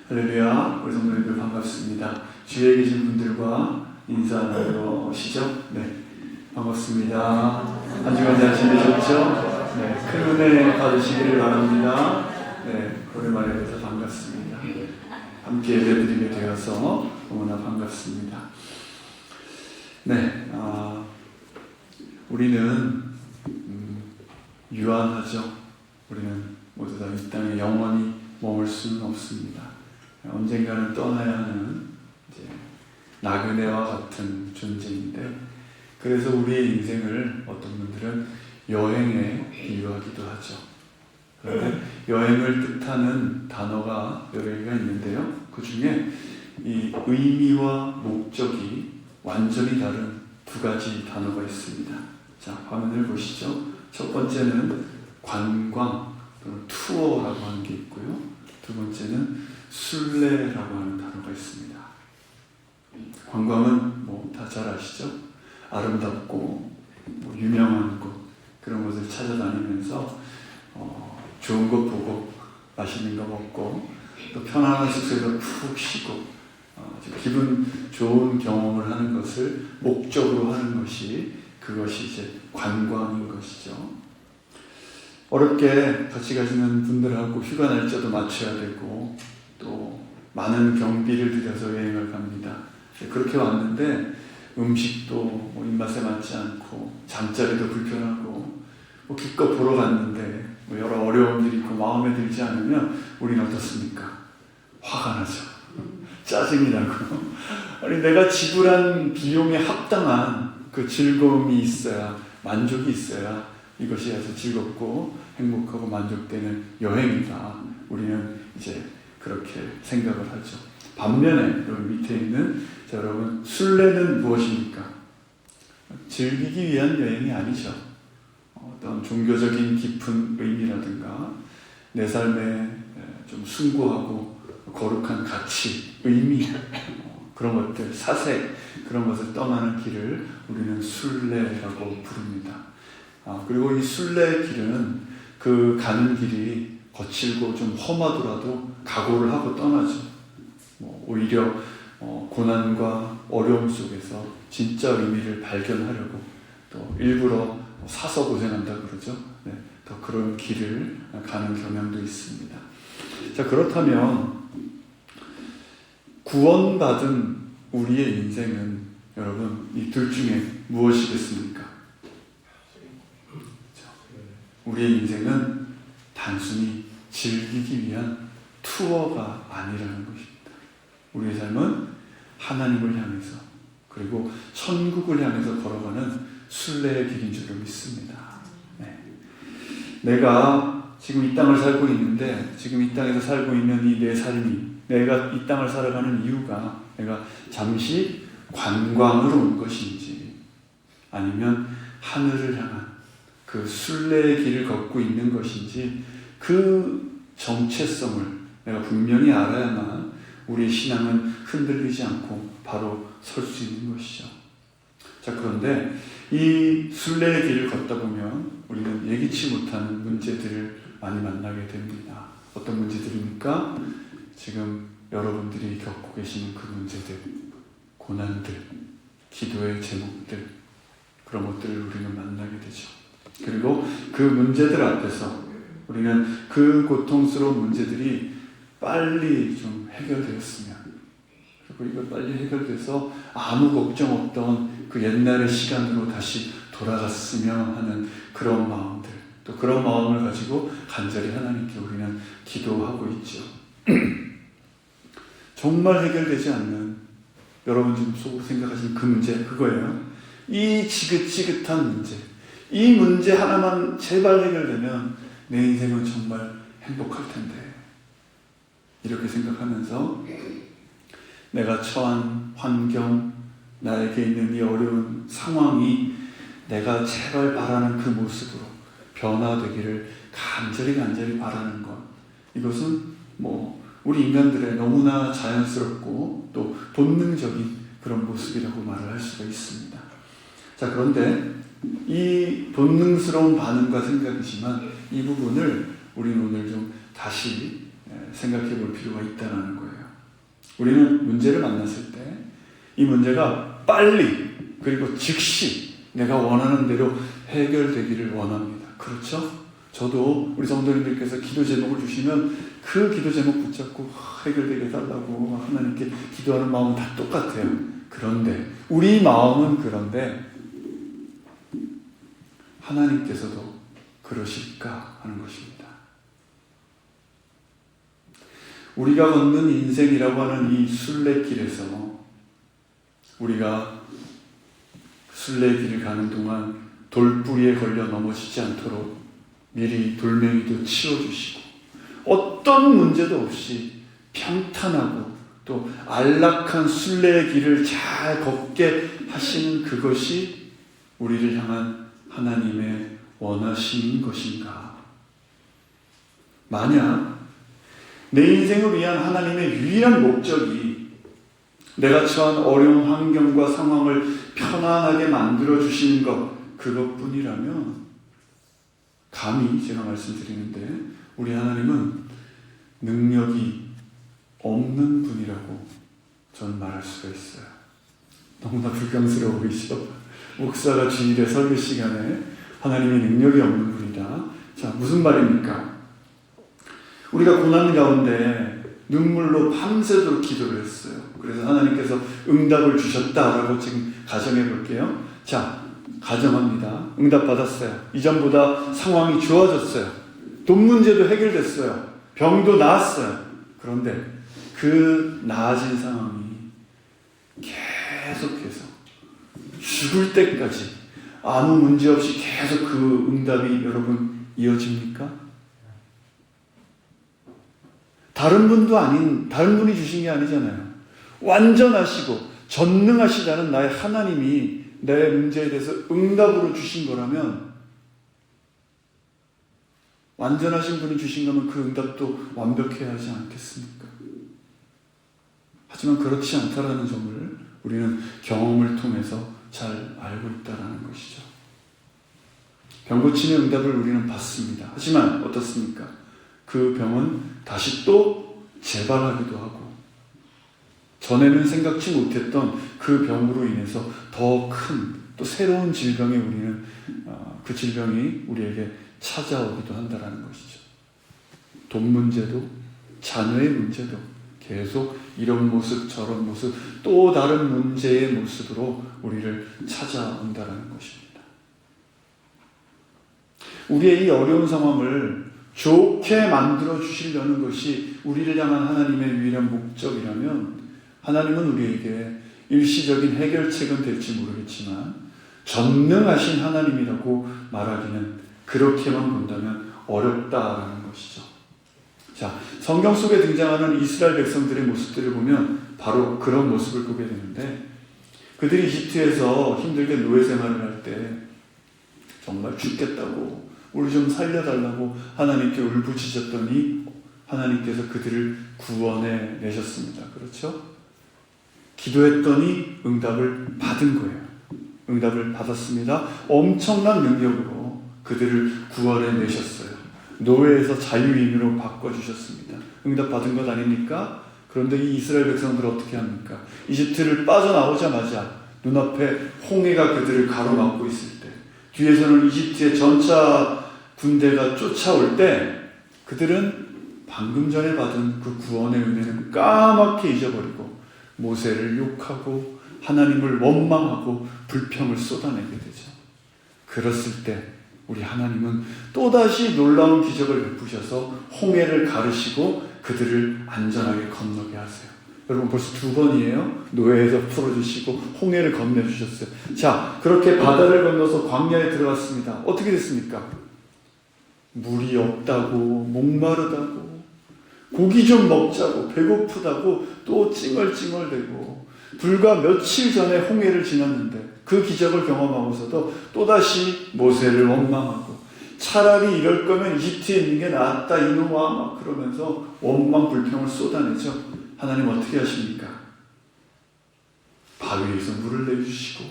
할렐루야, 우리 성도님들 반갑습니다. 주위에 계신 분들과 인사 나누시죠? 네, 반갑습니다. 한 주간 잘 지내셨죠? 네, 큰 은혜 받으시기를 바랍니다. 네, 오랜만에 뵈서 반갑습니다. 함께 예배드리게 되어서 너무나 반갑습니다. 네, 우리는 유한하죠. 우리는 모두 다 이 땅에 영원히 머물 수는 없습니다. 언젠가는 떠나야 하는 이제 나그네와 같은 존재인데, 그래서 우리의 인생을 어떤 분들은 여행에 비유하기도 하죠. 그런데 여행을 뜻하는 단어가 여러 개가 있는데요. 그 중에 이 의미와 목적이 완전히 다른 두 가지 단어가 있습니다. 자, 화면을 보시죠. 첫 번째는 관광 또는 투어라고 하는 게 있고요. 두 번째는 순례라고 하는 단어가 있습니다. 관광은 뭐 다 잘 아시죠? 아름답고 유명한 곳, 그런 곳을 찾아다니면서 좋은 것 보고 맛있는 거 먹고 또 편안한 숙소에서 푹 쉬고 기분 좋은 경험을 하는 것을 목적으로 하는 것이, 그것이 이제 관광인 것이죠. 어렵게 같이 가시는 분들하고 휴가 날짜도 맞춰야 되고 또 많은 경비를 들여서 여행을 갑니다. 그렇게 왔는데 음식도 입맛에 맞지 않고 잠자리도 불편하고 기껏 보러 갔는데 여러 어려움들이 있고 마음에 들지 않으면 우리는 어떻습니까? 화가 나죠. 짜증이 나고 아니, 내가 지불한 비용에 합당한 그 즐거움이 있어야, 만족이 있어야 이것이 아주 즐겁고 행복하고 만족되는 여행이다. 우리는 이제 그렇게 생각을 하죠. 반면에 여기 밑에 있는, 자, 여러분, 순례는 무엇입니까? 즐기기 위한 여행이 아니죠. 어떤 종교적인 깊은 의미라든가 내 삶에 좀 숭고하고 거룩한 가치, 의미, 그런 것들, 사색, 그런 것을 떠나는 길을 우리는 순례라고 부릅니다. 그리고 이 순례의 길은 그 가는 길이 거칠고 좀 험하더라도 각오를 하고 떠나죠. 오히려 고난과 어려움 속에서 진짜 의미를 발견하려고 또 일부러 사서 고생한다 그러죠. 네, 더 그런 길을 가는 경향도 있습니다. 자, 그렇다면 구원받은 우리의 인생은 여러분 이 둘 중에 무엇이겠습니까? 우리의 인생은 단순히 즐기기 위한 투어가 아니라는 것입니다. 우리의 삶은 하나님을 향해서, 그리고 천국을 향해서 걸어가는 순례의 길인 줄로 믿습니다. 네. 내가 지금 이 땅을 살고 있는데, 지금 이 땅에서 살고 있는 이 내 삶이, 내가 이 땅을 살아가는 이유가 내가 잠시 관광으로 온 것인지, 아니면 하늘을 향한 그 순례의 길을 걷고 있는 것인지, 그 정체성을 내가 분명히 알아야만 우리의 신앙은 흔들리지 않고 바로 설 수 있는 것이죠. 자, 그런데 이 순례의 길을 걷다 보면 우리는 예기치 못하는 문제들을 많이 만나게 됩니다. 어떤 문제들입니까? 지금 여러분들이 겪고 계시는 그 문제들, 고난들, 기도의 제목들, 그런 것들을 우리는 만나게 되죠. 그리고 그 문제들 앞에서 우리는 그 고통스러운 문제들이 빨리 좀 해결되었으면, 그리고 이거 빨리 해결돼서 아무 걱정 없던 그 옛날의 시간으로 다시 돌아갔으면 하는 그런 마음들, 또 그런 마음을 가지고 간절히 하나님께 우리는 기도하고 있죠. 정말 해결되지 않는, 여러분 지금 속으로 생각하시는 그 문제, 그거예요. 이 지긋지긋한 문제, 이 문제 하나만 제발 해결되면 내 인생은 정말 행복할 텐데, 이렇게 생각하면서 내가 처한 환경, 나에게 있는 이 어려운 상황이 내가 제발 바라는 그 모습으로 변화되기를 간절히 바라는 것, 이것은 우리 인간들의 너무나 자연스럽고 또 본능적인 그런 모습이라고 말을 할 수가 있습니다. 자, 그런데 이 본능스러운 반응과 생각이지만 이 부분을 우리는 오늘 좀 다시 생각해 볼 필요가 있다는 거예요. 우리는 문제를 만났을 때 이 문제가 빨리 그리고 즉시 내가 원하는 대로 해결되기를 원합니다. 그렇죠? 저도 우리 성도님들께서 기도 제목을 주시면 그 기도 제목 붙잡고 해결되게 해달라고 하나님께 기도하는 마음은 다 똑같아요. 그런데 우리 마음은 그런데 하나님께서도 그러실까 하는 것입니다. 우리가 걷는 인생이라고 하는 이 순례길에서 우리가 순례길을 가는 동안 돌뿌리에 걸려 넘어지지 않도록 미리 돌멩이도 치워주시고 어떤 문제도 없이 평탄하고 또 안락한 순례의 길을 잘 걷게 하시는 그것이 우리를 향한 하나님의 원하심인 것인가? 만약 내 인생을 위한 하나님의 유일한 목적이 내가 처한 어려운 환경과 상황을 편안하게 만들어주시는 것, 그것뿐이라면 감히 제가 말씀드리는데 우리 하나님은 능력이 없는 분이라고 저는 말할 수가 있어요. 너무나 불경스러워 보이죠? 목사가 주일에 설교 시간에 하나님이 능력이 없는 분이다. 자, 무슨 말입니까? 우리가 고난 가운데 눈물로 밤새도록 기도를 했어요. 그래서 하나님께서 응답을 주셨다라고 지금 가정해 볼게요. 자, 가정합니다. 응답 받았어요. 이전보다 상황이 좋아졌어요. 돈 문제도 해결됐어요. 병도 나았어요. 그런데 그 나아진 상황이 계속해서 죽을 때까지 아무 문제 없이 계속 그 응답이 여러분 이어집니까? 다른 분이 주신 게 아니잖아요. 완전하시고 전능하시다는 나의 하나님이 내 문제에 대해서 응답으로 주신 거라면 완전하신 분이 주신 거면 그 응답도 완벽해야 하지 않겠습니까? 하지만 그렇지 않다라는 점을 우리는 경험을 통해서 잘 알고 있다는 것이죠. 병 고침의 응답을 우리는 받습니다. 하지만 어떻습니까? 그 병은 다시 또 재발하기도 하고 전에는 생각지 못했던 그 병으로 인해서 더 큰 또 새로운 질병에 우리는 그 질병이 우리에게 찾아오기도 한다는 것이죠. 돈 문제도 자녀의 문제도 계속 이런 모습 저런 모습 또 다른 문제의 모습으로 우리를 찾아온다는 것입니다. 우리의 이 어려운 상황을 좋게 만들어 주시려는 것이 우리를 향한 하나님의 유일한 목적이라면 하나님은 우리에게 일시적인 해결책은 될지 모르겠지만 전능하신 하나님이라고 말하기는 그렇게만 본다면 어렵다라는 것이죠. 자, 성경 속에 등장하는 이스라엘 백성들의 모습들을 보면 바로 그런 모습을 보게 되는데 그들이 이집트에서 힘들게 노예 생활을 할 때 정말 죽겠다고 우리 좀 살려달라고 하나님께 울부짖었더니 하나님께서 그들을 구원해 내셨습니다. 그렇죠? 기도했더니 응답을 받은 거예요. 응답을 받았습니다. 엄청난 능력으로 그들을 구원해 내셨어요. 노예에서 자유인으로 바꿔주셨습니다. 응답 받은 것 아닙니까? 그런데 이 이스라엘 백성들 어떻게 합니까? 이집트를 빠져나오자마자 눈앞에 홍해가 그들을 가로막고 있을 때 뒤에서는 이집트의 전차 군대가 쫓아올 때 그들은 방금 전에 받은 그 구원의 은혜는 까맣게 잊어버리고 모세를 욕하고 하나님을 원망하고 불평을 쏟아내게 되죠. 그랬을 때 우리 하나님은 또다시 놀라운 기적을 베푸셔서 홍해를 가르시고 그들을 안전하게 건너게 하세요. 여러분 벌써 두 번이에요. 노예에서 풀어주시고 홍해를 건네주셨어요. 자, 그렇게 바다를 건너서 광야에 들어갔습니다. 어떻게 됐습니까? 물이 없다고 목마르다고 고기 좀 먹자고 배고프다고 또 찡얼찡얼대고 불과 며칠 전에 홍해를 지났는데 그 기적을 경험하고서도 또다시 모세를 원망하고 차라리 이럴 거면 이집트에 있는 게 낫다 이놈아 막 그러면서 원망 불평을 쏟아내죠. 하나님 어떻게 하십니까? 바위에서 물을 내주시고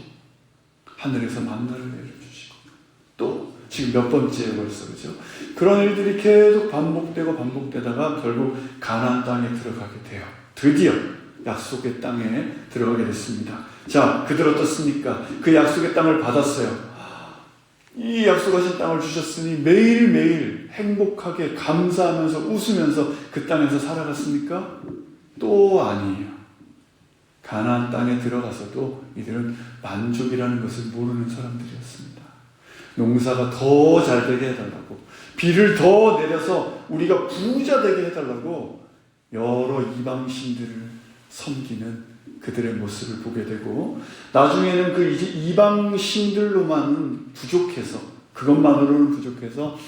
하늘에서 만나를 내려주시고 또 지금 몇 번째에 벌써, 그죠? 그런 일들이 계속 반복되다가 결국 가나안 땅에 들어가게 돼요. 드디어 약속의 땅에 들어가게 됐습니다. 자, 그들 어떻습니까? 그 약속의 땅을 받았어요. 이 약속하신 땅을 주셨으니 매일매일 행복하게 감사하면서 웃으면서 그 땅에서 살아갔습니까? 또 아니에요. 가나안 땅에 들어가서도 이들은 만족이라는 것을 모르는 사람들이었습니다. 농사가 더 잘 되게 해달라고, 비를 더 내려서 우리가 부자 되게 해달라고 여러 이방신들을 섬기는 그들의 모습을 보게 되고, 나중에는 그 이방신들로만은 부족해서, 그것만으로는 부족해서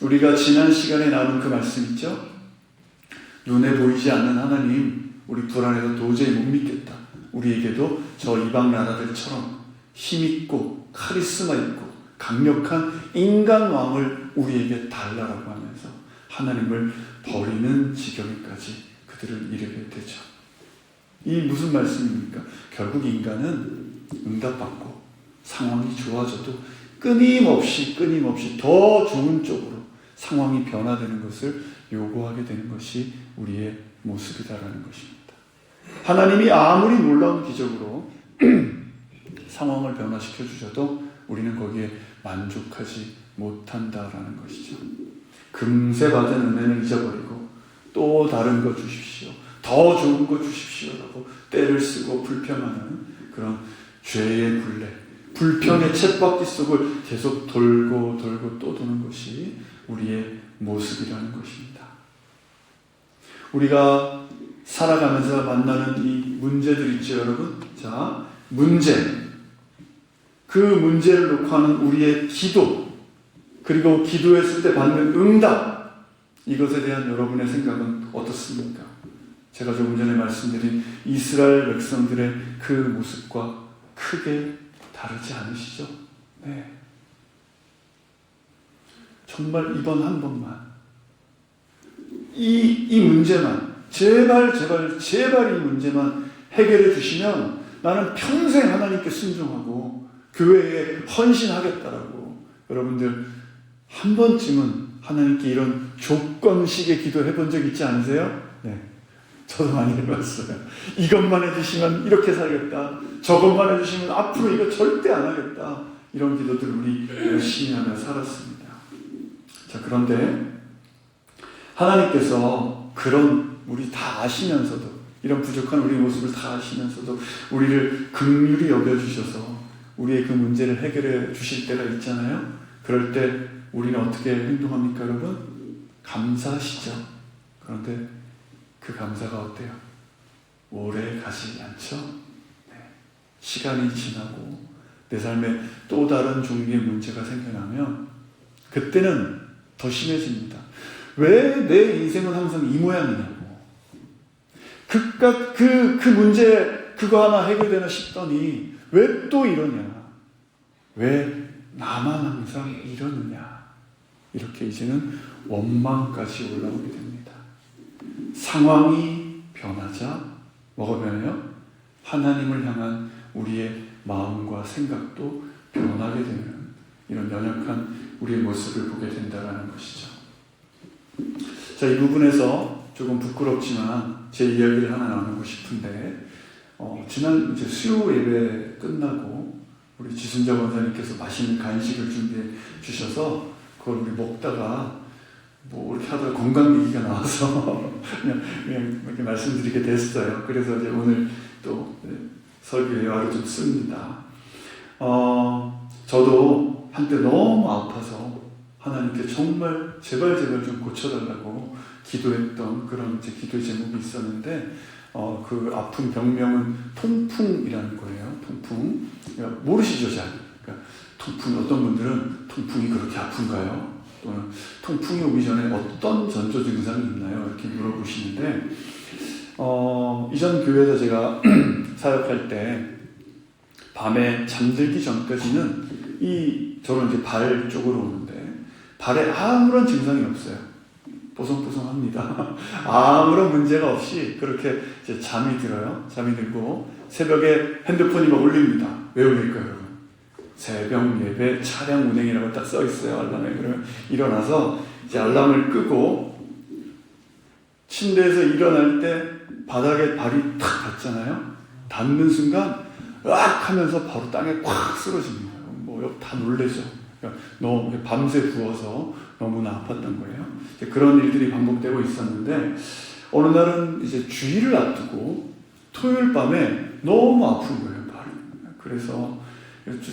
우리가 지난 시간에 나눈 그 말씀 있죠? 눈에 보이지 않는 하나님, 우리 불안해서 도저히 못 믿겠다. 우리에게도 저 이방 나라들처럼 힘있고 카리스마 있고 강력한 인간 왕을 우리에게 달라라고 하면서 하나님을 버리는 지경까지 그들을 이르게 되죠. 이 무슨 말씀입니까? 결국 인간은 응답받고 상황이 좋아져도 끊임없이 더 좋은 쪽으로 상황이 변화되는 것을 요구하게 되는 것이 우리의 모습이다라는 것입니다. 하나님이 아무리 놀라운 기적으로 상황을 변화시켜 주셔도 우리는 거기에 만족하지 못한다라는 것이죠. 금세 받은 은혜는 잊어버리고 또 다른 거 주십시오, 더 좋은 거 주십시오라고 때를 쓰고 불평하는 그런 죄의 굴레, 불평의 쳇바퀴 속을 계속 돌고 또 도는 것이 우리의 모습이라는 것입니다. 우리가 살아가면서 만나는 이 문제들 있죠, 여러분? 자, 그 문제를 놓고 하는 우리의 기도, 그리고 기도했을 때 받는 응답, 이것에 대한 여러분의 생각은 어떻습니까? 제가 조금 전에 말씀드린 이스라엘 백성들의 그 모습과 크게 다르지 않으시죠? 네. 정말 이번 한 번만 이 문제만 제발 이 문제만 해결해 주시면 나는 평생 하나님께 순종하고 교회에 헌신하겠다라고, 여러분들 한 번쯤은 하나님께 이런 조건식의 기도 해본 적 있지 않으세요? 네, 저도 많이 해봤어요. 이것만 해주시면 이렇게 살겠다, 저것만 해주시면 앞으로 이거 절대 안 하겠다, 이런 기도들 우리 열심히 하며 살았습니다. 자, 그런데 하나님께서 그런 우리 다 아시면서도, 이런 부족한 우리 모습을 다 아시면서도 우리를 긍휼히 여겨주셔서 우리의 그 문제를 해결해 주실 때가 있잖아요. 그럴 때 우리는 어떻게 행동합니까, 여러분? 감사하시죠. 그런데 그 감사가 어때요? 오래 가지 않죠? 네. 시간이 지나고 내 삶에 또 다른 종류의 문제가 생겨나면 그때는 더 심해집니다. 왜 내 인생은 항상 이 모양이냐고. 그 문제 그거 하나 해결되나 싶더니 왜 또 이러냐. 왜 나만 항상 이러느냐. 이렇게 이제는 원망까지 올라오게 됩니다. 상황이 변하자 뭐가 변해요? 하나님을 향한 우리의 마음과 생각도 변하게 되는 이런 연약한 우리의 모습을 보게 된다는 것이죠. 자, 이 부분에서 조금 부끄럽지만 제 이야기를 하나 나누고 싶은데, 지난 이제 수요 예배 끝나고 우리 지순자 권사님께서 맛있는 간식을 준비해 주셔서 그걸 우리 먹다가 뭐 이렇게 하다가 건강 얘기가 나와서 그냥 이렇게 말씀드리게 됐어요. 그래서 이제 오늘 또 설교 예화를 좀 씁니다. 저도 한때 너무 아파서 하나님께 정말 제발 좀 고쳐달라고 기도했던 그런 이제 기도 제목이 있었는데, 그 아픈 병명은 통풍이라는 거예요. 통풍. 그러니까 모르시죠, 잘. 그러니까 통풍, 어떤 분들은 통풍이 그렇게 아픈가요? 또는 통풍이 오기 전에 어떤 전조 증상이 있나요? 이렇게 물어보시는데, 이전 교회에서 제가 사역할 때 밤에 잠들기 전까지는 저는 이제 발 쪽으로 오는데 발에 아무런 증상이 없어요. 보송보송합니다. 아무런 문제가 없이 그렇게 이제 잠이 들어요. 잠이 들고 새벽에 핸드폰이 막 울립니다. 왜 울릴까요, 여러분? 새벽 예배 차량 운행이라고 딱 써 있어요. 알람에. 그러면 일어나서 이제 알람을 끄고 침대에서 일어날 때 바닥에 발이 탁 닿잖아요. 닿는 순간 으악 하면서 바로 땅에 콱 쓰러집니다. 뭐 다 놀래죠. 그러니까 너무 밤새 부어서 너무나 아팠던 거예요. 그런 일들이 반복되고 있었는데 어느 날은 이제 주일을 앞두고 토요일 밤에 너무 아픈 거예요, 발이. 그래서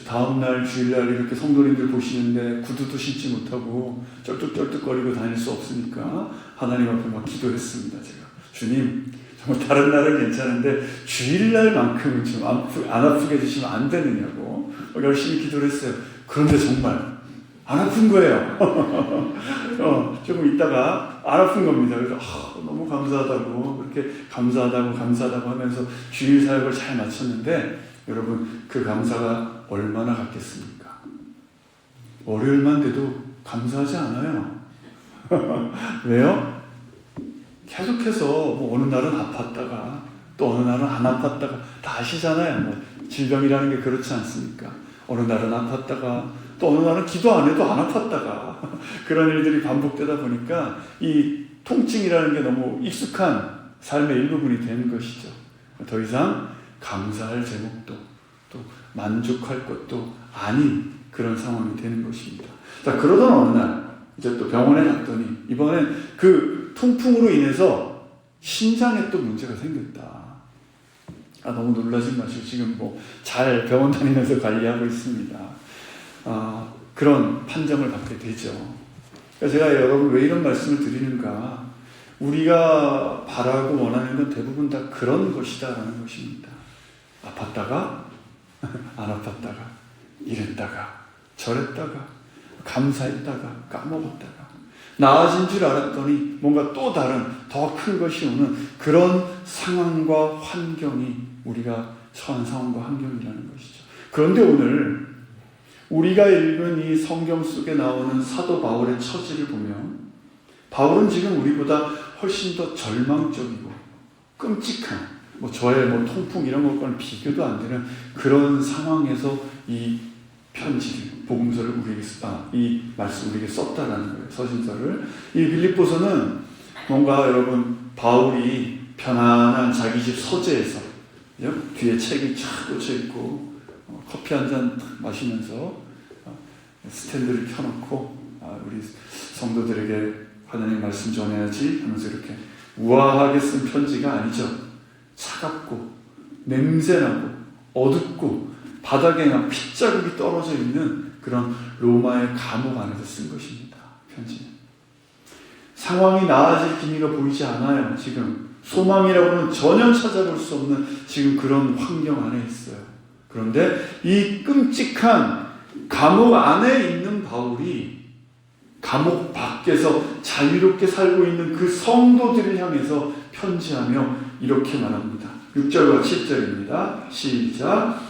다음날 주일날 이렇게 성도님들 보시는데 구두도 신지 못하고 쩔뚝쩔뚝거리고 다닐 수 없으니까 하나님 앞에 막 기도했습니다. 제가 주님, 정말 다른 날은 괜찮은데 주일날만큼은 좀 안 아프게 해주시면 안 되느냐고 열심히 기도를 했어요. 그런데 정말 안 아픈 거예요. 조금 있다가 안 아픈 겁니다. 그래서 너무 감사하다고, 그렇게 감사하다고 하면서 주일 사역을 잘 마쳤는데 여러분, 그 감사가 얼마나 같겠습니까? 월요일만 돼도 감사하지 않아요. 왜요? 계속해서 뭐 어느 날은 아팠다가 또 어느 날은 안 아팠다가 다 아시잖아요. 뭐 질병이라는 게 그렇지 않습니까? 어느 날은 아팠다가 또 어느 날은 기도 안 해도 안 아팠다가 그런 일들이 반복되다 보니까 이 통증이라는 게 너무 익숙한 삶의 일부분이 되는 것이죠. 더 이상 감사할 제목도 또 만족할 것도 아닌 그런 상황이 되는 것입니다. 자, 그러던 어느 날 이제 또 병원에 갔더니 이번엔 그 통풍으로 인해서 신장에 또 문제가 생겼다. 너무 놀라지 마시고 지금 뭐 잘 병원 다니면서 관리하고 있습니다. 그런 판정을 받게 되죠. 그러니까 제가 여러분 왜 이런 말씀을 드리는가? 우리가 바라고 원하는 건 대부분 다 그런 것이다라는 것입니다. 아팠다가 안 아팠다가 이랬다가 저랬다가 감사했다가 까먹었다가 나아진 줄 알았더니 뭔가 또 다른 더 큰 것이 오는 그런 상황과 환경이 우리가 처한 상황과 환경이라는 것이죠. 그런데 오늘 우리가 읽은 이 성경 속에 나오는 사도 바울의 처지를 보면 바울은 지금 우리보다 훨씬 더 절망적이고 끔찍한 뭐 저의 뭐 통풍 이런 것과는 비교도 안 되는 그런 상황에서 이 편지를, 복음서를 우리에게 이 말씀 우리에게 썼다라는 거예요. 서신서를. 이 빌립보서는 뭔가 여러분 바울이 편안한 자기 집 서재에서 뒤에 책이 쫙 꽂혀 있고 커피 한 잔 마시면서 스탠드를 켜놓고 우리 성도들에게 하나님 말씀 전해야지 하면서 이렇게 우아하게 쓴 편지가 아니죠. 차갑고 냄새나고 어둡고 바닥에 핏자국이 떨어져 있는 그런 로마의 감옥 안에서 쓴 것입니다. 편지는. 상황이 나아질 기미가 보이지 않아요. 지금 소망이라고는 전혀 찾아볼 수 없는 지금 그런 환경 안에 있어요. 그런데 이 끔찍한 감옥 안에 있는 바울이 감옥 밖에서 자유롭게 살고 있는 그 성도들을 향해서 편지하며 이렇게 말합니다. 6절과 7절입니다. 시작.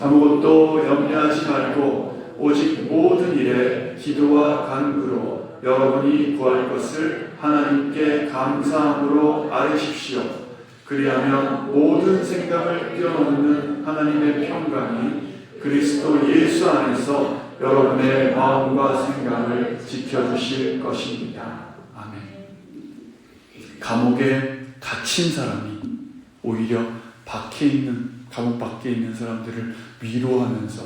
아무것도 염려하지 말고 오직 모든 일에 기도와 간구로 여러분이 구할 것을 하나님께 감사함으로 아뢰십시오. 그리하면 모든 생각을 뛰어넘는 하나님의 평강이 그리스도 예수 안에서 여러분의 마음과 생각을 지켜주실 것입니다. 아멘. 감옥에 갇힌 사람이 오히려 감옥 밖에 있는 사람들을 위로하면서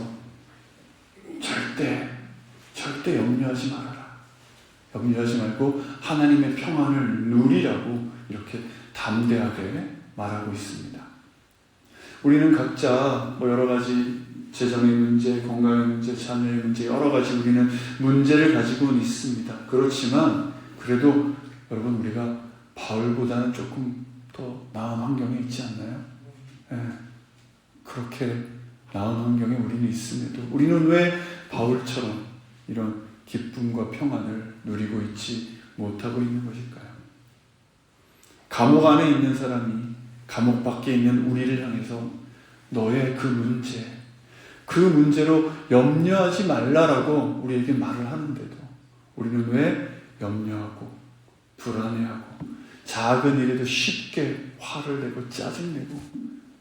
절대 염려하지 말아라. 염려하지 말고 하나님의 평안을 누리라고 이렇게 담대하게 말하고 있습니다. 우리는 각자 여러 가지 재정의 문제, 건강의 문제, 자녀의 문제, 여러 가지 우리는 문제를 가지고는 있습니다. 그렇지만 그래도 여러분 우리가 바울보다는 조금 더 나은 환경에 있지 않나요? 네. 그렇게 나은 환경에 우리는 있음에도 우리는 왜 바울처럼 이런 기쁨과 평안을 누리고 있지 못하고 있는 것일까요? 감옥 안에 있는 사람이 감옥 밖에 있는 우리를 향해서 너의 그 문제로 염려하지 말라라고 우리에게 말을 하는데도 우리는 왜 염려하고 불안해하고 작은 일에도 쉽게 화를 내고 짜증내고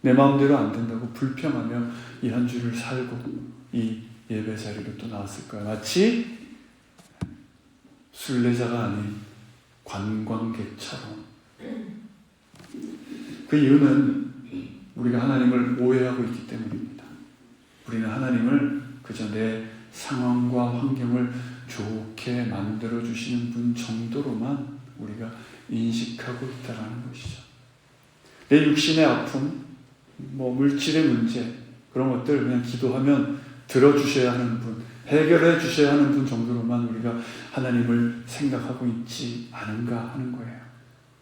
내 마음대로 안 된다고 불평하며 이 한 주를 살고 이 예배 자리로 또 나왔을 거야. 마치 순례자가 아닌 관광객처럼. 그 이유는 우리가 하나님을 오해하고 있기 때문입니다. 우리는 하나님을 그저 내 상황과 환경을 좋게 만들어 주시는 분 정도로만 우리가 인식하고 있다는 것이죠. 내 육신의 아픔, 물질의 문제, 그런 것들 그냥 기도하면 들어주셔야 하는 분, 해결해 주셔야 하는 분 정도로만 우리가 하나님을 생각하고 있지 않은가 하는 거예요.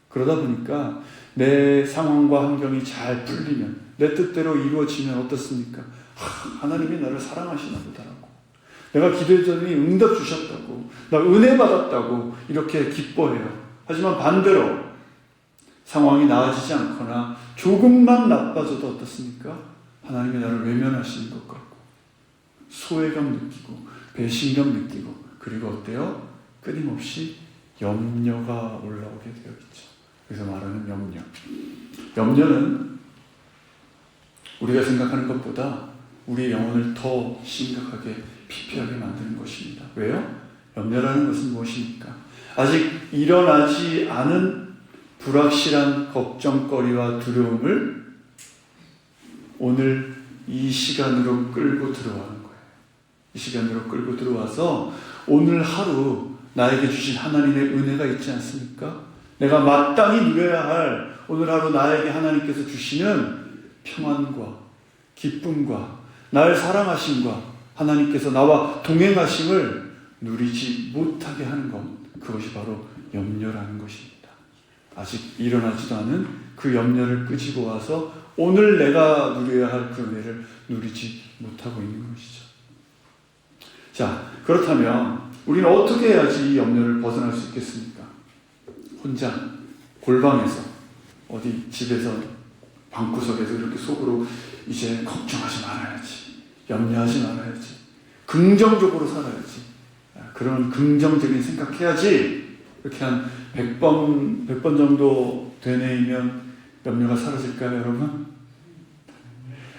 그러다 보니까 내 상황과 환경이 잘 풀리면, 내 뜻대로 이루어지면 어떻습니까? 하나님이 나를 사랑하시나 보다라고, 내가 기도했더니 응답 주셨다고, 나 은혜 받았다고 이렇게 기뻐해요. 하지만 반대로 상황이 나아지지 않거나 조금만 나빠져도 어떻습니까? 하나님이 나를 외면하시는 것 같고 소외감 느끼고 배신감 느끼고, 그리고 어때요? 끊임없이 염려가 올라오게 되어 있죠. 그래서 말하는 염려. 염려는 우리가 생각하는 것보다 우리의 영혼을 더 심각하게 피폐하게 만드는 것입니다. 왜요? 염려라는 것은 무엇입니까? 아직 일어나지 않은 불확실한 걱정거리와 두려움을 오늘 이 시간으로 끌고 들어가는 거예요. 이 시간으로 끌고 들어와서 오늘 하루 나에게 주신 하나님의 은혜가 있지 않습니까? 내가 마땅히 누려야 할 오늘 하루 나에게 하나님께서 주시는 평안과 기쁨과 나를 사랑하심과 하나님께서 나와 동행하심을 누리지 못하게 하는 것, 그것이 바로 염려라는 것입니다. 아직 일어나지도 않은 그 염려를 끄집어 와서 오늘 내가 누려야 할 그 은혜를 누리지 못하고 있는 것이죠. 자, 그렇다면 우리는 어떻게 해야지 이 염려를 벗어날 수 있겠습니까? 혼자 골방에서, 어디 집에서 방구석에서 이렇게 속으로 이제 걱정하지 말아야지, 염려하지 말아야지, 긍정적으로 살아야지, 그런 긍정적인 생각해야지, 이렇게 한 100번 정도 되뇌이면 염려가 사라질까요, 여러분?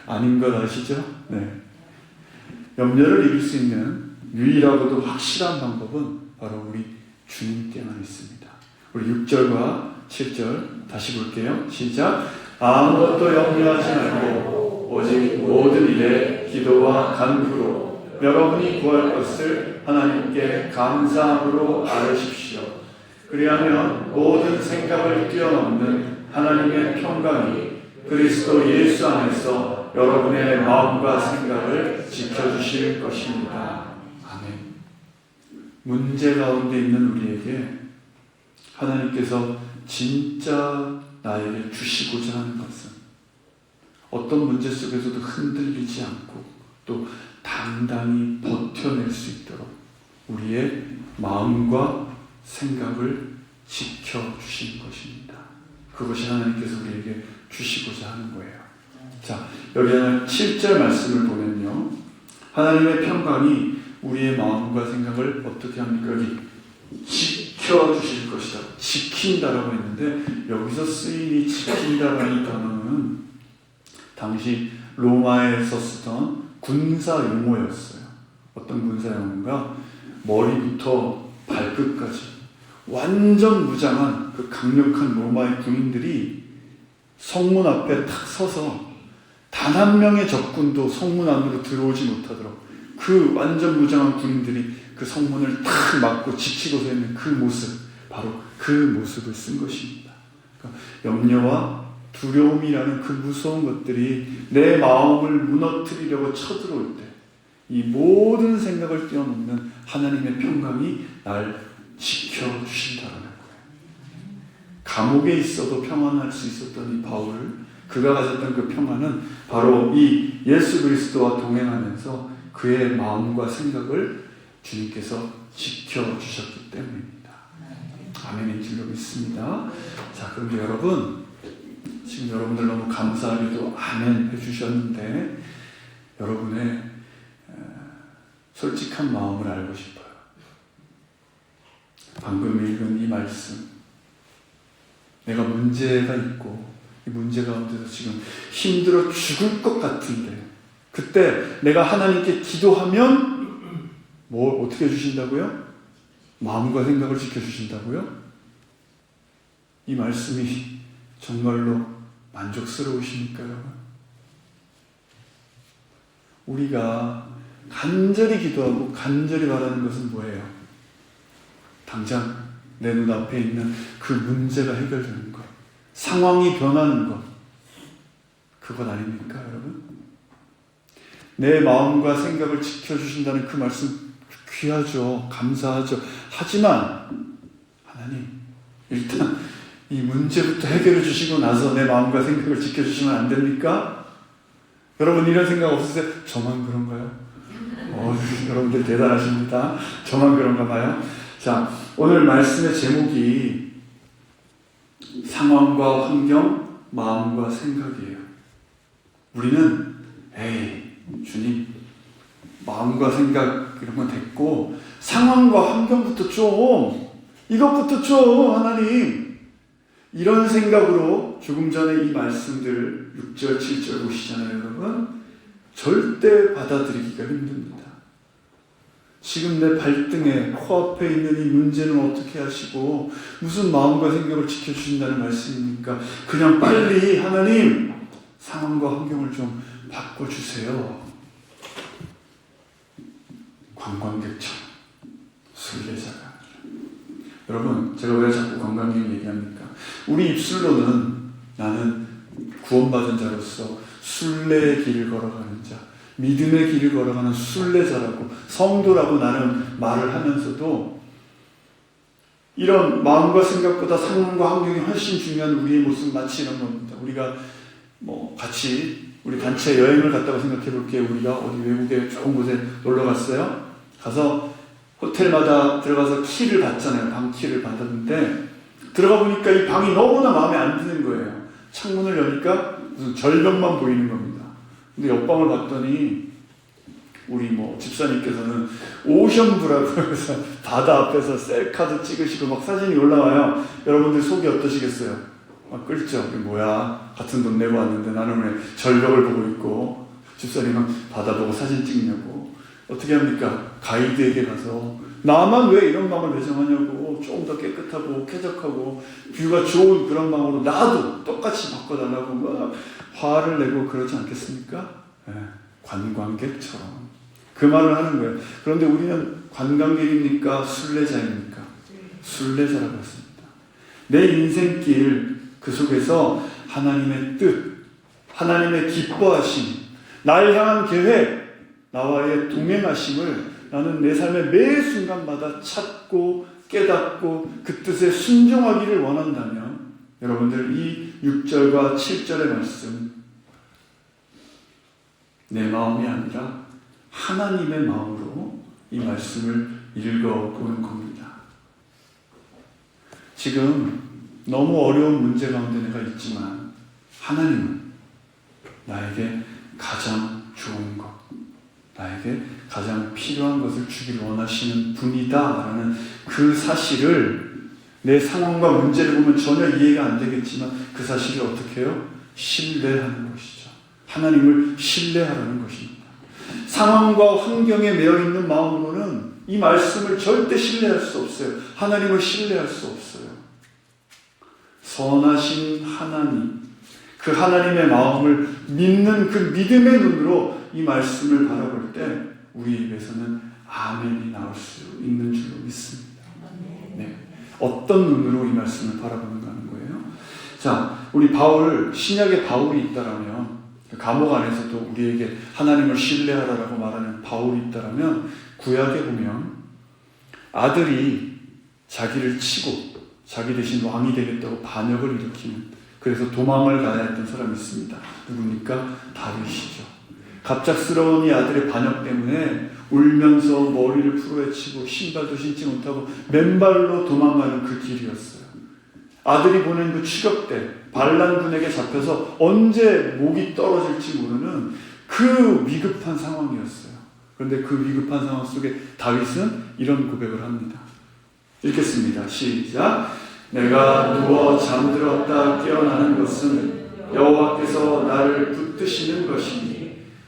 아닌 것 아시죠? 네. 염려를 이길 수 있는 유일하고도 확실한 방법은 바로 우리 주님께만 있습니다. 우리 6절과 7절 다시 볼게요. 시작. 아무것도 염려하지 말고 오직 모든 일에 기도와 간구로 여러분이 구할 것을 하나님께 감사함으로 아뢰십시오. 그리하면 모든 생각을 뛰어넘는 하나님의 평강이 그리스도 예수 안에서 여러분의 마음과 생각을 지켜주실 것입니다. 아멘. 문제 가운데 있는 우리에게 하나님께서 진짜 나에게 주시고자 하는 것은 어떤 문제 속에서도 흔들리지 않고 또 당당히 버텨낼 수 있도록 우리의 마음과 생각을 지켜주시는 것입니다. 그것이 하나님께서 우리에게 주시고자 하는 거예요. 자, 여기 7절 말씀을 보면요, 하나님의 평강이 우리의 마음과 생각을 어떻게 합니까? 여기 지켜주실 것이다, 지킨다라고 했는데, 여기서 쓰인 이 지킨다라는 단어는 당시 로마에서 쓰던 군사 용어였어요. 어떤 군사 용어인가? 머리부터 발끝까지 완전 무장한 그 강력한 로마의 군인들이 성문 앞에 탁 서서 단 한 명의 적군도 성문 안으로 들어오지 못하도록 그 완전 무장한 군인들이 그 성문을 탁 막고 지키고 서 있는 그 모습, 바로 그 모습을 쓴 것입니다. 그러니까 염려와 두려움이라는 그 무서운 것들이 내 마음을 무너뜨리려고 쳐들어올 때 이 모든 생각을 뛰어넘는 하나님의 평강이 날 지켜주신다는 거예요. 감옥에 있어도 평안할 수 있었던 이 바울, 그가 가졌던 그 평안은 바로 이 예수 그리스도와 동행하면서 그의 마음과 생각을 주님께서 지켜주셨기 때문입니다. 아멘인 줄로 믿습니다. 자, 그런데 여러분, 지금 여러분들 너무 감사하게도 아멘 해주셨는데 여러분의 솔직한 마음을 알고 싶어요. 방금 읽은 이 말씀, 내가 문제가 있고 이 문제 가운데서 지금 힘들어 죽을 것 같은데 그때 내가 하나님께 기도하면 뭘 어떻게 해주신다고요? 마음과 생각을 지켜주신다고요? 이 말씀이 정말로 만족스러우십니까, 여러분? 우리가 간절히 기도하고 간절히 바라는 것은 뭐예요? 당장 내 눈앞에 있는 그 문제가 해결되는 것, 상황이 변하는 것, 그것 아닙니까, 여러분? 내 마음과 생각을 지켜주신다는 그 말씀 귀하죠. 감사하죠. 하지만 하나님, 일단 이 문제부터 해결해 주시고 나서 내 마음과 생각을 지켜주시면 안 됩니까? 여러분 이런 생각 없으세요? 저만 그런가요? 여러분들 대단하십니다. 저만 그런가 봐요. 자, 오늘 말씀의 제목이 상황과 환경, 마음과 생각이에요. 우리는 주님, 마음과 생각 이런 건 됐고 상황과 환경부터 이것부터 좀 하나님, 이런 생각으로 조금 전에 이 말씀들 6절 7절 보시잖아요, 여러분. 절대 받아들이기가 힘듭니다. 지금 내 발등에 코앞에 있는 이 문제는 어떻게 하시고 무슨 마음과 생각을 지켜주신다는 말씀입니까? 그냥 빨리 하나님 상황과 환경을 좀 바꿔주세요. 관광객처럼 순례자가. 여러분, 제가 왜 자꾸 관광객 얘기합니까? 우리 입술로는 나는 구원받은 자로서 순례의 길을 걸어가는 자, 믿음의 길을 걸어가는 순례자라고, 성도라고 나는 말을 하면서도 이런 마음과 생각보다 상황과 환경이 훨씬 중요한 우리의 모습은 마치 이런 겁니다. 우리가 같이 우리 단체 여행을 갔다고 생각해 볼게요. 우리가 어디 외국에 좋은 곳에 놀러 갔어요. 가서 호텔마다 들어가서 키를 받잖아요. 방 키를 받았는데 들어가 보니까 이 방이 너무나 마음에 안 드는 거예요. 창문을 여니까 무슨 절벽만 보이는 겁니다. 근데 옆방을 봤더니 우리 집사님께서는 오션뷰라고 해서 바다 앞에서 셀카도 찍으시고 막 사진이 올라와요. 여러분들 속이 어떠시겠어요? 막 끓죠. 이게 뭐야? 같은 돈 내고 왔는데 나는 왜 절벽을 보고 있고 집사님은 바다 보고 사진 찍냐고. 어떻게 합니까? 가이드에게 가서 나만 왜 이런 방을 배정하냐고, 좀 더 깨끗하고 쾌적하고 뷰가 좋은 그런 방으로 나도 똑같이 바꿔달라고 막 화를 내고 그러지 않겠습니까? 네, 관광객처럼 그 말을 하는 거예요. 그런데 우리는 관광객입니까? 순례자입니까? 순례자라고 했습니다. 내 인생길 그 속에서 하나님의 뜻, 하나님의 기뻐하심, 날 향한 계획, 나와의 동행하심을 나는 내 삶의 매 순간마다 찾고 깨닫고 그 뜻에 순종하기를 원한다면 여러분들 이 6절과 7절의 말씀, 내 마음이 아니라 하나님의 마음으로 이 말씀을 읽어보는 겁니다. 지금 너무 어려운 문제 가운데 내가 있지만 하나님은 나에게 가장 좋은 것, 나에게 가장 필요한 것을 주길 원하시는 분이다라는 그 사실을 내 상황과 문제를 보면 전혀 이해가 안 되겠지만 그 사실을 어떻게 해요? 신뢰하는 것이죠. 하나님을 신뢰하라는 것입니다. 상황과 환경에 매여 있는 마음으로는 이 말씀을 절대 신뢰할 수 없어요. 하나님을 신뢰할 수 없어요. 선하신 하나님, 그 하나님의 마음을 믿는 그 믿음의 눈으로 이 말씀을 바라볼 때 우리 입에서는 아멘이 나올 수 있는 줄로 믿습니다. 네. 어떤 눈으로 이 말씀을 바라보는가 하는 거예요. 자, 우리 바울, 신약에 바울이 있다라면, 감옥 안에서도 우리에게 하나님을 신뢰하라라고 말하는 바울이 있다라면, 구약에 보면 아들이 자기를 치고 자기 대신 왕이 되겠다고 반역을 일으키는, 그래서 도망을 가야 했던 사람이 있습니다. 누굽니까? 다윗이죠. 갑작스러운 이 아들의 반역 때문에 울면서 머리를 풀어헤치고 신발도 신지 못하고 맨발로 도망가는 그 길이었어요. 아들이 보낸 그 추격대, 반란군에게 잡혀서 언제 목이 떨어질지 모르는 그 위급한 상황이었어요. 그런데 그 위급한 상황 속에 다윗은 이런 고백을 합니다. 읽겠습니다. 시작. 내가 누워 잠들었다 깨어나는 것은 여호와께서 나를 붙드시는 것이니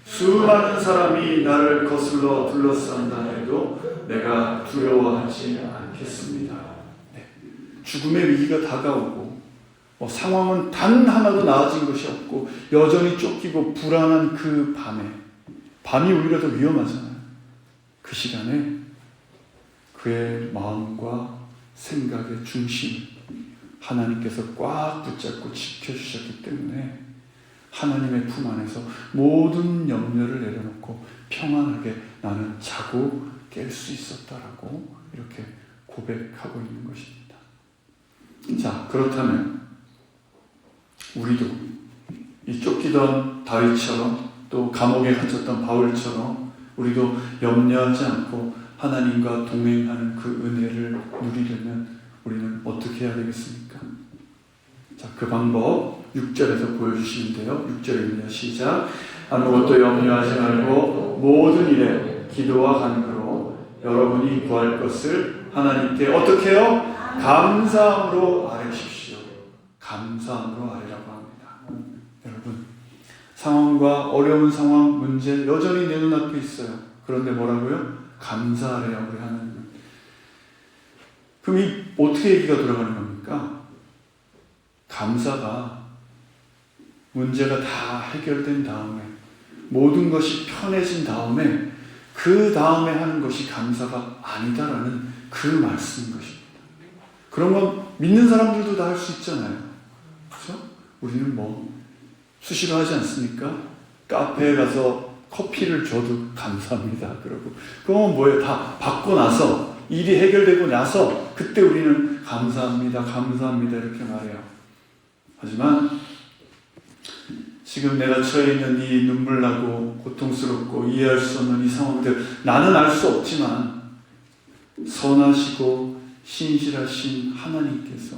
수많은 사람이 나를 거슬러 둘러싼다 해도 내가 두려워하지 않겠습니다. 네. 죽음의 위기가 다가오고 상황은 단 하나도 나아진 것이 없고 여전히 쫓기고 불안한 그 밤이 오히려 더 위험하잖아요. 그 시간에 그의 마음과 생각의 중심을 하나님께서 꽉 붙잡고 지켜주셨기 때문에 하나님의 품 안에서 모든 염려를 내려놓고 평안하게 나는 자고 깰 수 있었다라고 이렇게 고백하고 있는 것입니다. 자, 그렇다면 우리도 이 쫓기던 다윗처럼 또 감옥에 갇혔던 바울처럼 우리도 염려하지 않고 하나님과 동행하는 그 은혜를 누리려면 우리는 어떻게 해야 되겠습니까? 자, 그 방법 6절에서 보여주시는데요. 6절입니다. 시작. 아무것도 염려하지 말고 모든 일에 기도와 간구로 여러분이 구할 것을 하나님께 어떻게 해요? 감사함으로 아뢰십시오. 감사함으로 아뢰라고 합니다. 여러분, 상황과 어려운 상황, 문제 여전히 내 눈앞에 있어요. 그런데 뭐라고요? 감사하래요, 우리 하나님은. 그럼 이 어떻게 얘기가 돌아가는 겁니까? 감사가 문제가 다 해결된 다음에 모든 것이 편해진 다음에 그 다음에 하는 것이 감사가 아니다라는 그 말씀인 것입니다. 그런 건 믿는 사람들도 다 할 수 있잖아요. 그렇죠? 우리는 수시로 하지 않습니까? 카페에 가서 커피를 줘도 감사합니다. 그러고 그건 뭐예요? 다 받고 나서 일이 해결되고 나서 그때 우리는 감사합니다. 감사합니다. 이렇게 말해요. 하지만 지금 내가 처해 있는 이 눈물나고 고통스럽고 이해할 수 없는 이 상황들 나는 알 수 없지만 선하시고 신실하신 하나님께서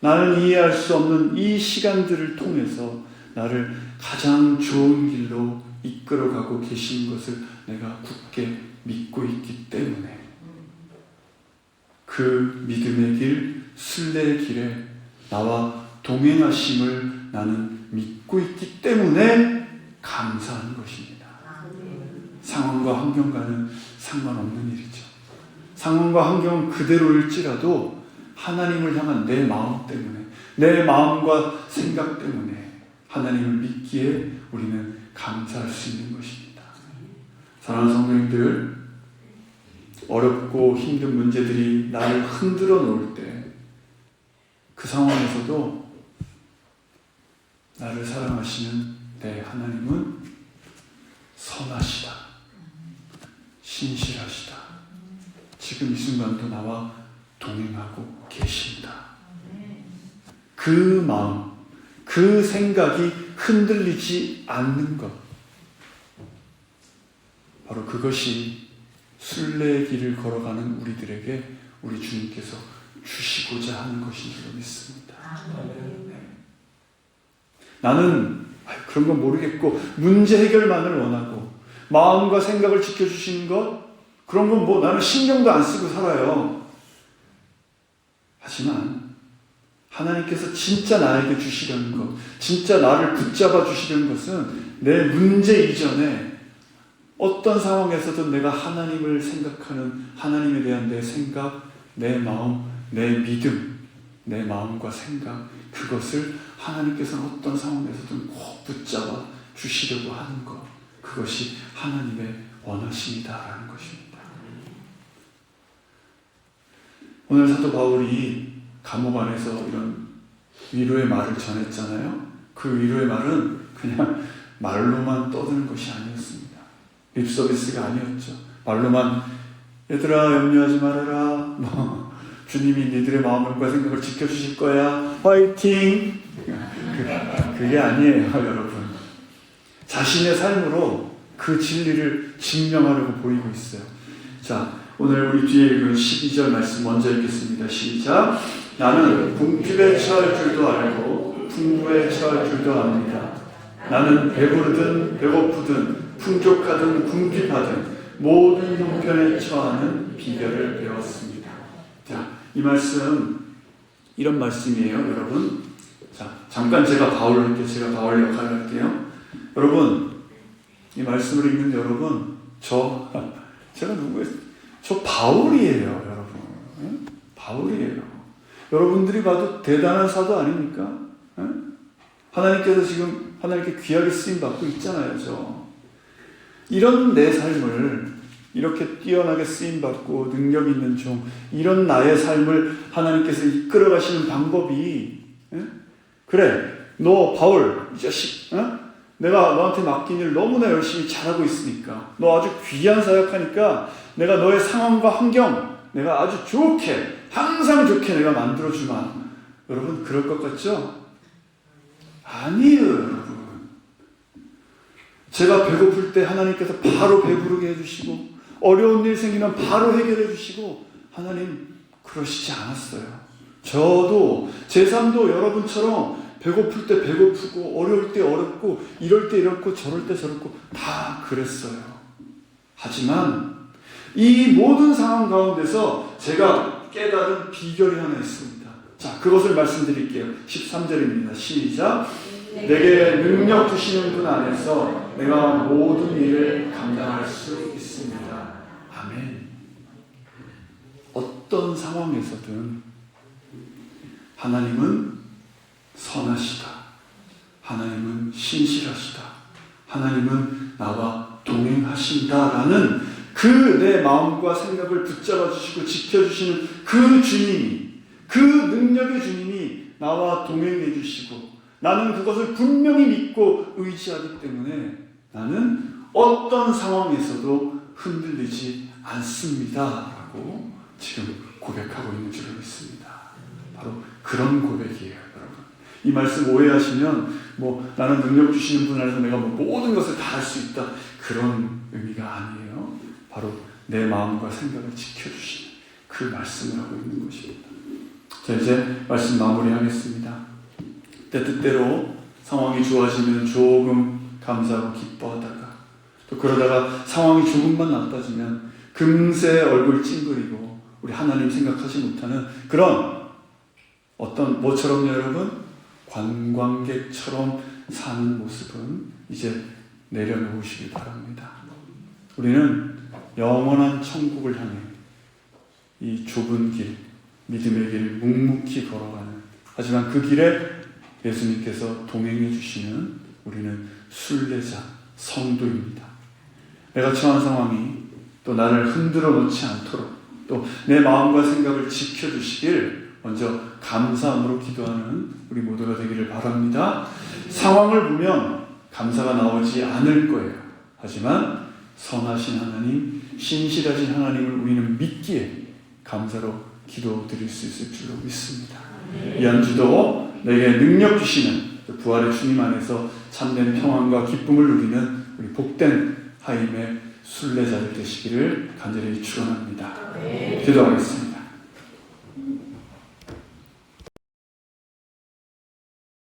나는 이해할 수 없는 이 시간들을 통해서 나를 가장 좋은 길로 이끌어가고 계신 것을 내가 굳게 믿고 있기 때문에 그 믿음의 길, 순례의 길에 나와 동행하심을 나는 믿고 있기 때문에 감사하는 것입니다. 상황과 환경과는 상관없는 일이죠. 상황과 환경은 그대로일지라도 하나님을 향한 내 마음 때문에, 내 마음과 생각 때문에 하나님을 믿기에 우리는 감사할 수 있는 것입니다. 사랑하는 성도님들, 어렵고 힘든 문제들이 나를 흔들어 놓을 때 그 상황에서도 나를 사랑하시는 내 하나님은 선하시다, 신실하시다, 지금 이 순간도 나와 동행하고 계신다. 그 마음, 그 생각이 흔들리지 않는 것, 바로 그것이 순례의 길을 걸어가는 우리들에게 우리 주님께서 주시고자 하는 것인 줄 믿습니다. 나는 그런 건 모르겠고 문제 해결만을 원하고 마음과 생각을 지켜주시는 것, 그런 건 나는 신경도 안 쓰고 살아요. 하지만 하나님께서 진짜 나에게 주시려는 것, 진짜 나를 붙잡아 주시려는 것은 내 문제 이전에 어떤 상황에서든 내가 하나님을 생각하는, 하나님에 대한 내 생각, 내 마음, 내 믿음, 내 마음과 생각, 그것을 하나님께서는 어떤 상황에서든 꼭 붙잡아 주시려고 하는 것, 그것이 하나님의 원하심이다라는 것입니다. 오늘 사도 바울이 감옥 안에서 이런 위로의 말을 전했잖아요. 그 위로의 말은 그냥 말로만 떠드는 것이 아니었습니다. 립서비스가 아니었죠. 말로만 얘들아 염려하지 말아라, 주님이 니들의 마음과 생각을 지켜주실 거야, 화이팅! 그게 아니에요, 여러분. 자신의 삶으로 그 진리를 증명하려고 보이고 있어요. 자, 오늘 우리 뒤에 읽은 12절 말씀 먼저 읽겠습니다. 시작. 나는 궁핍에 처할 줄도 알고 풍부에 처할 줄도 압니다. 나는 배부르든 배고프든 풍족하든 궁핍하든 모든 형편에 처하는 비결을 배웠습니다. 자, 이 말씀 이런 말씀이에요, 여러분. 자, 잠깐 제가 바울 역할을 할게요. 여러분, 이 말씀을 읽는 여러분, 제가 누구예요? 저 바울이에요, 여러분. 응? 바울이에요. 여러분들이 봐도 대단한 사도 아닙니까? 응? 하나님께서 지금 하나님께 귀하게 쓰임받고 있잖아요, 이런 내 삶을, 이렇게 뛰어나게 쓰임받고 능력 있는 종, 이런 나의 삶을 하나님께서 이끌어 가시는 방법이, 그래, 너 바울 이 자식, 내가 너한테 맡긴 일 너무나 열심히 잘하고 있으니까, 너 아주 귀한 사역하니까 내가 너의 상황과 환경 내가 아주 좋게, 항상 좋게 내가 만들어주마. 여러분, 그럴 것 같죠? 아니에요, 여러분. 제가 배고플 때 하나님께서 바로 배부르게 해주시고, 어려운 일 생기면 바로 해결해 주시고, 하나님 그러시지 않았어요. 저도 제 삶도 여러분처럼 배고플 때 배고프고, 어려울 때 어렵고, 이럴 때 이렇고, 저럴 때 저렇고 다 그랬어요. 하지만 이 모든 상황 가운데서 제가 깨달은 비결이 하나 있습니다. 자, 그것을 말씀드릴게요. 13절입니다. 시작. 내게 능력 주시는 분 안에서 내가 모든 일을 감당할 수 있습니다. 아멘. 어떤 상황에서든 하나님은 선하시다. 하나님은 신실하시다. 하나님은 나와 동행하신다라는 그 내 마음과 생각을 붙잡아 주시고 지켜주시는 그 주님이, 그 능력의 주님이 나와 동행해 주시고, 나는 그것을 분명히 믿고 의지하기 때문에 나는 어떤 상황에서도 흔들리지 않습니다 라고 지금 고백하고 있는 줄을 믿습니다. 바로 그런 고백이에요, 여러분. 이 말씀 오해하시면 나는 능력 주시는 분 안에서 내가 모든 것을 다 할 수 있다, 그런 의미가 아니에요. 바로 내 마음과 생각을 지켜주시는 그 말씀을 하고 있는 것입니다. 자, 이제 말씀 마무리하겠습니다. 때 뜻대로 상황이 좋아지면 조금 감사하고 기뻐하다가, 또 그러다가 상황이 조금만 나빠지면 금세 얼굴 찡그리고 우리 하나님 생각하지 못하는 그런 어떤 뭐처럼요, 여러분? 관광객처럼 사는 모습은 이제 내려놓으시길 바랍니다. 우리는 영원한 천국을 향해 이 좁은 길, 믿음의 길 묵묵히 걸어가는, 하지만 그 길에 예수님께서 동행해 주시는 우리는 순례자, 성도입니다. 내가 처한 상황이 또 나를 흔들어 놓지 않도록, 또 내 마음과 생각을 지켜주시길 먼저 감사함으로 기도하는 우리 모두가 되기를 바랍니다. 상황을 보면 감사가 나오지 않을 거예요. 하지만 선하신 하나님, 신실하신 하나님을 우리는 믿기에 감사로 기도드릴 수 있을 줄로 믿습니다. 이 한 주도 내게 능력 주시는 부활의 주님 안에서 참된 평안과 기쁨을 누리는 우리 복된 하임의 순례자들 되시기를 간절히 축원합니다. 기도하겠습니다.